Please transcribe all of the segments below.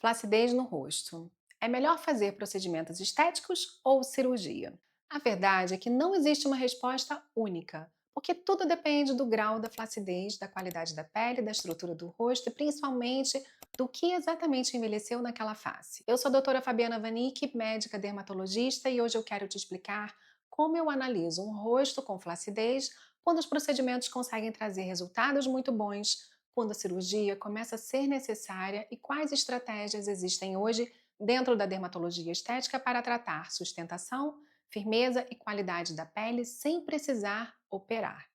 Flacidez no rosto. É melhor fazer procedimentos estéticos ou cirurgia? A verdade é que não existe uma resposta única, porque tudo depende do grau da flacidez, da qualidade da pele, da estrutura do rosto e principalmente do que exatamente envelheceu naquela face. Eu sou a doutora Fabiana Vanicki, médica dermatologista, e hoje eu quero te explicar como eu analiso um rosto com flacidez quando os procedimentos conseguem trazer resultados muito bons, quando a cirurgia começa a ser necessária e quais estratégias existem hoje dentro da dermatologia estética para tratar sustentação, firmeza e qualidade da pele sem precisar operar.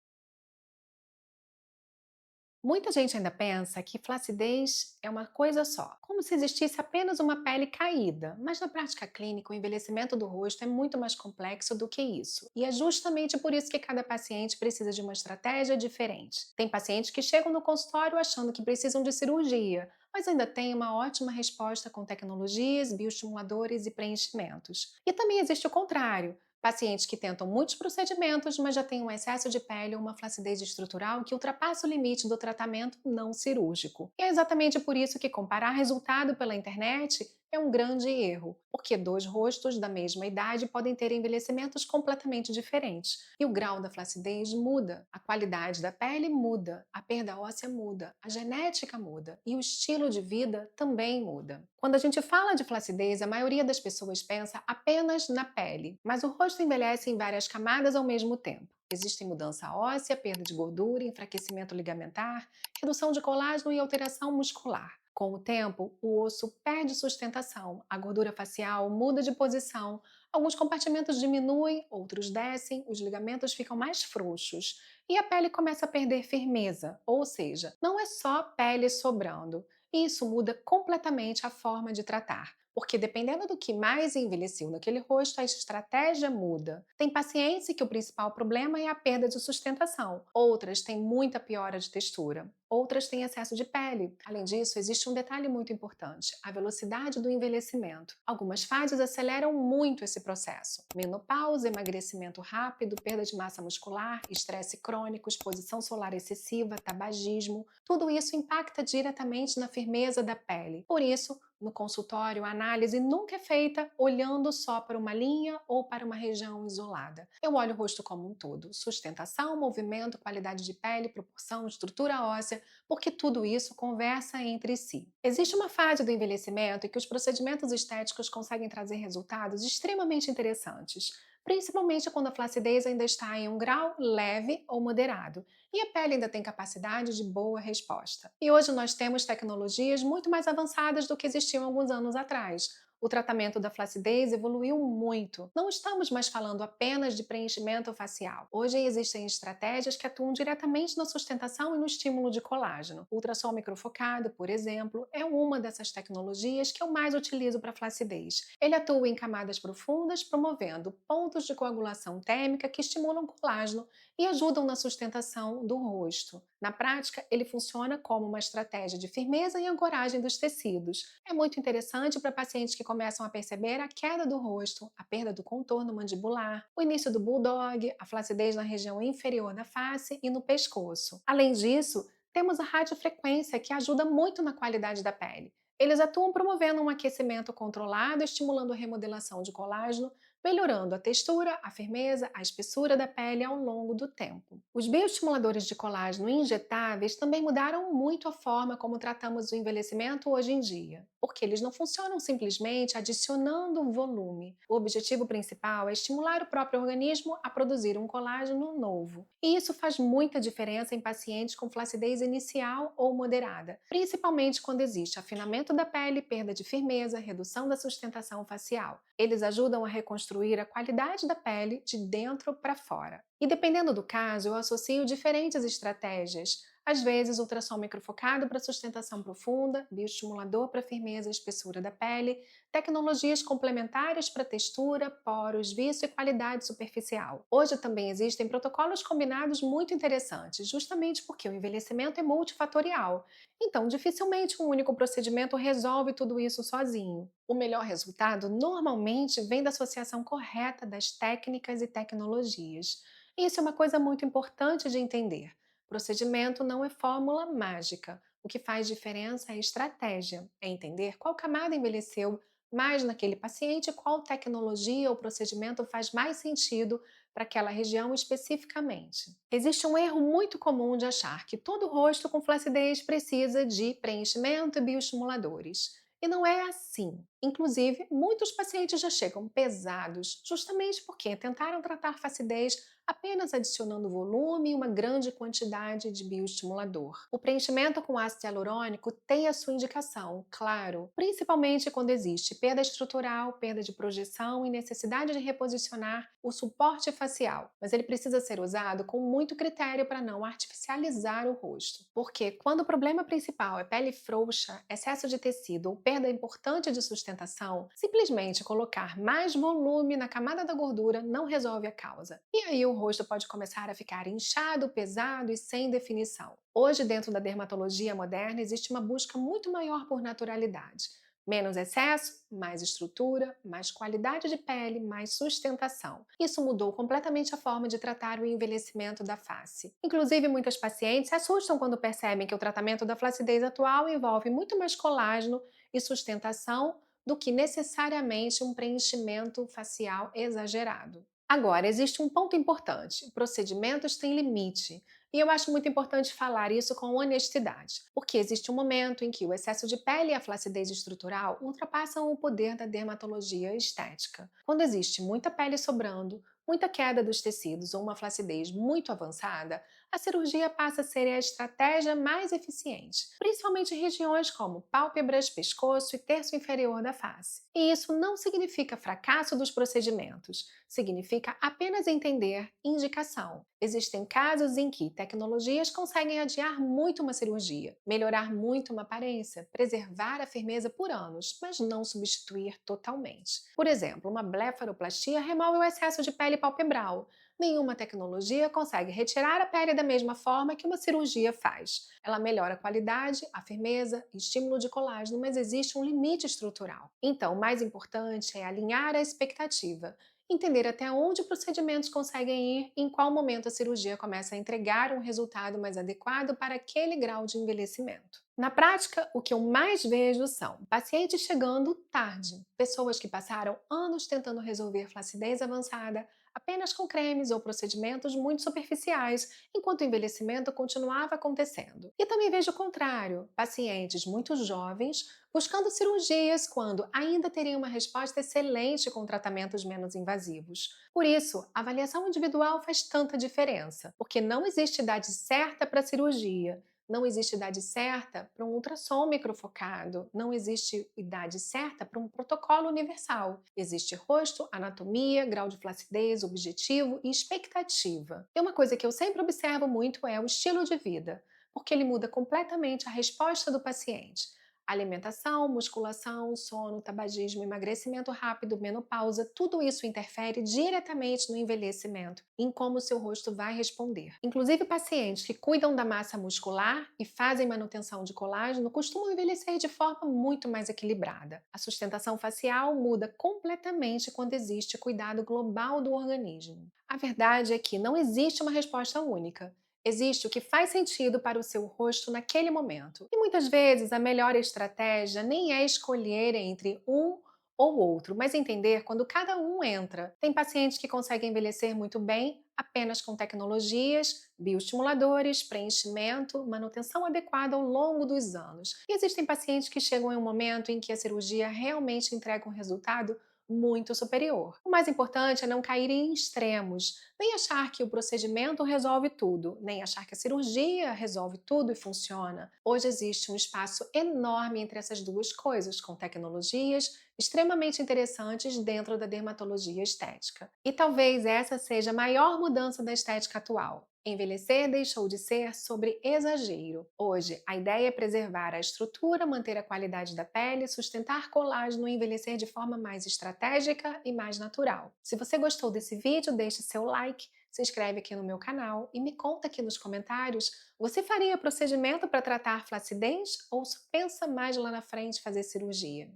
Muita gente ainda pensa que flacidez é uma coisa só, como se existisse apenas uma pele caída, mas na prática clínica o envelhecimento do rosto é muito mais complexo do que isso. E é justamente por isso que cada paciente precisa de uma estratégia diferente. Tem pacientes que chegam no consultório achando que precisam de cirurgia, mas ainda tem uma ótima resposta com tecnologias, bioestimuladores e preenchimentos. E também existe o contrário. Pacientes que tentam muitos procedimentos, mas já têm um excesso de pele ou uma flacidez estrutural que ultrapassa o limite do tratamento não cirúrgico. E é exatamente por isso que comparar resultado pela internet é um grande erro, porque dois rostos da mesma idade podem ter envelhecimentos completamente diferentes. E o grau da flacidez muda, a qualidade da pele muda, a perda óssea muda, a genética muda e o estilo de vida também muda. Quando a gente fala de flacidez, a maioria das pessoas pensa apenas na pele, mas o rosto envelhece em várias camadas ao mesmo tempo. Existe mudança óssea, perda de gordura, enfraquecimento ligamentar, redução de colágeno e alteração muscular. Com o tempo, o osso perde sustentação, a gordura facial muda de posição, alguns compartimentos diminuem, outros descem, os ligamentos ficam mais frouxos e a pele começa a perder firmeza, ou seja, não é só pele sobrando. Isso muda completamente a forma de tratar, porque dependendo do que mais envelheceu naquele rosto, a estratégia muda. Tem pacientes que o principal problema é a perda de sustentação, outras têm muita piora de textura. Outras têm excesso de pele. Além disso, existe um detalhe muito importante: a velocidade do envelhecimento. Algumas fases aceleram muito esse processo. Menopausa, emagrecimento rápido, perda de massa muscular, estresse crônico, exposição solar excessiva, tabagismo, tudo isso impacta diretamente na firmeza da pele. Por isso, no consultório, a análise nunca é feita olhando só para uma linha ou para uma região isolada. Eu olho o rosto como um todo: sustentação, movimento, qualidade de pele, proporção, estrutura óssea, porque tudo isso conversa entre si. Existe uma fase do envelhecimento em que os procedimentos estéticos conseguem trazer resultados extremamente interessantes, principalmente quando a flacidez ainda está em um grau leve ou moderado e a pele ainda tem capacidade de boa resposta. E hoje nós temos tecnologias muito mais avançadas do que existiam alguns anos atrás. O tratamento da flacidez evoluiu muito. Não estamos mais falando apenas de preenchimento facial. Hoje existem estratégias que atuam diretamente na sustentação e no estímulo de colágeno. O ultrassom microfocado, por exemplo, é uma dessas tecnologias que eu mais utilizo para flacidez. Ele atua em camadas profundas, promovendo pontos de coagulação térmica que estimulam colágeno e ajudam na sustentação do rosto. Na prática, ele funciona como uma estratégia de firmeza e ancoragem dos tecidos. É muito interessante para pacientes que começam a perceber a queda do rosto, a perda do contorno mandibular, o início do bulldog, a flacidez na região inferior da face e no pescoço. Além disso, temos a radiofrequência, que ajuda muito na qualidade da pele. Eles atuam promovendo um aquecimento controlado, estimulando a remodelação de colágeno, melhorando a textura, a firmeza, a espessura da pele ao longo do tempo. Os bioestimuladores de colágeno injetáveis também mudaram muito a forma como tratamos o envelhecimento hoje em dia, porque eles não funcionam simplesmente adicionando volume. O objetivo principal é estimular o próprio organismo a produzir um colágeno novo. E isso faz muita diferença em pacientes com flacidez inicial ou moderada, principalmente quando existe afinamento da pele, perda de firmeza, redução da sustentação facial. Eles ajudam a reconstruir a qualidade da pele de dentro para fora. E dependendo do caso, eu associo diferentes estratégias. Às vezes, ultrassom microfocado para sustentação profunda, bioestimulador para firmeza e espessura da pele, tecnologias complementares para textura, poros, vício e qualidade superficial. Hoje também existem protocolos combinados muito interessantes, justamente porque o envelhecimento é multifatorial. Então, dificilmente um único procedimento resolve tudo isso sozinho. O melhor resultado normalmente vem da associação correta das técnicas e tecnologias. Isso é uma coisa muito importante de entender. Procedimento não é fórmula mágica. O que faz diferença é a estratégia, é entender qual camada envelheceu mais naquele paciente e qual tecnologia ou procedimento faz mais sentido para aquela região especificamente. Existe um erro muito comum de achar que todo rosto com flacidez precisa de preenchimento e bioestimuladores. E não é assim. Inclusive, muitos pacientes já chegam pesados, justamente porque tentaram tratar flacidez apenas adicionando volume e uma grande quantidade de bioestimulador. O preenchimento com ácido hialurônico tem a sua indicação, claro, principalmente quando existe perda estrutural, perda de projeção e necessidade de reposicionar o suporte facial, mas ele precisa ser usado com muito critério para não artificializar o rosto. Porque quando o problema principal é pele frouxa, excesso de tecido ou perda importante de sustentação, simplesmente colocar mais volume na camada da gordura não resolve a causa. E aí o rosto pode começar a ficar inchado, pesado e sem definição. Hoje, dentro da dermatologia moderna, existe uma busca muito maior por naturalidade. Menos excesso, mais estrutura, mais qualidade de pele, mais sustentação. Isso mudou completamente a forma de tratar o envelhecimento da face. Inclusive, muitas pacientes se assustam quando percebem que o tratamento da flacidez atual envolve muito mais colágeno e sustentação do que necessariamente um preenchimento facial exagerado. Agora, existe um ponto importante: procedimentos têm limite. E eu acho muito importante falar isso com honestidade, porque existe um momento em que o excesso de pele e a flacidez estrutural ultrapassam o poder da dermatologia estética. Quando existe muita pele sobrando, muita queda dos tecidos ou uma flacidez muito avançada, a cirurgia passa a ser a estratégia mais eficiente, principalmente em regiões como pálpebras, pescoço e terço inferior da face. E isso não significa fracasso dos procedimentos, significa apenas entender indicação. Existem casos em que tecnologias conseguem adiar muito uma cirurgia, melhorar muito uma aparência, preservar a firmeza por anos, mas não substituir totalmente. Por exemplo, uma blefaroplastia remove o excesso de pele palpebral. Nenhuma tecnologia consegue retirar a pele da mesma forma que uma cirurgia faz. Ela melhora a qualidade, a firmeza, estímulo de colágeno, mas existe um limite estrutural. Então, o mais importante é alinhar a expectativa, entender até onde procedimentos conseguem ir e em qual momento a cirurgia começa a entregar um resultado mais adequado para aquele grau de envelhecimento. Na prática, o que eu mais vejo são pacientes chegando tarde, pessoas que passaram anos tentando resolver flacidez avançada apenas com cremes ou procedimentos muito superficiais, enquanto o envelhecimento continuava acontecendo. E também vejo o contrário, pacientes muito jovens buscando cirurgias quando ainda teriam uma resposta excelente com tratamentos menos invasivos. Por isso, a avaliação individual faz tanta diferença, porque não existe idade certa para a cirurgia. Não existe idade certa para um ultrassom microfocado, não existe idade certa para um protocolo universal. Existe rosto, anatomia, grau de flacidez, objetivo e expectativa. E uma coisa que eu sempre observo muito é o estilo de vida, porque ele muda completamente a resposta do paciente. Alimentação, musculação, sono, tabagismo, emagrecimento rápido, menopausa, tudo isso interfere diretamente no envelhecimento, em como o seu rosto vai responder. Inclusive, pacientes que cuidam da massa muscular e fazem manutenção de colágeno costumam envelhecer de forma muito mais equilibrada. A sustentação facial muda completamente quando existe cuidado global do organismo. A verdade é que não existe uma resposta única. Existe o que faz sentido para o seu rosto naquele momento. E muitas vezes a melhor estratégia nem é escolher entre um ou outro, mas entender quando cada um entra. Tem pacientes que conseguem envelhecer muito bem apenas com tecnologias, bioestimuladores, preenchimento, manutenção adequada ao longo dos anos. E existem pacientes que chegam em um momento em que a cirurgia realmente entrega um resultado muito superior. O mais importante é não cair em extremos, nem achar que o procedimento resolve tudo, nem achar que a cirurgia resolve tudo e funciona. Hoje existe um espaço enorme entre essas duas coisas, com tecnologias extremamente interessantes dentro da dermatologia estética. E talvez essa seja a maior mudança da estética atual. Envelhecer deixou de ser sobre exagero. Hoje, a ideia é preservar a estrutura, manter a qualidade da pele, sustentar colágeno e envelhecer de forma mais estratégica e mais natural. Se você gostou desse vídeo, deixe seu like, se inscreve aqui no meu canal e me conta aqui nos comentários: você faria procedimento para tratar flacidez ou só pensa mais lá na frente fazer cirurgia?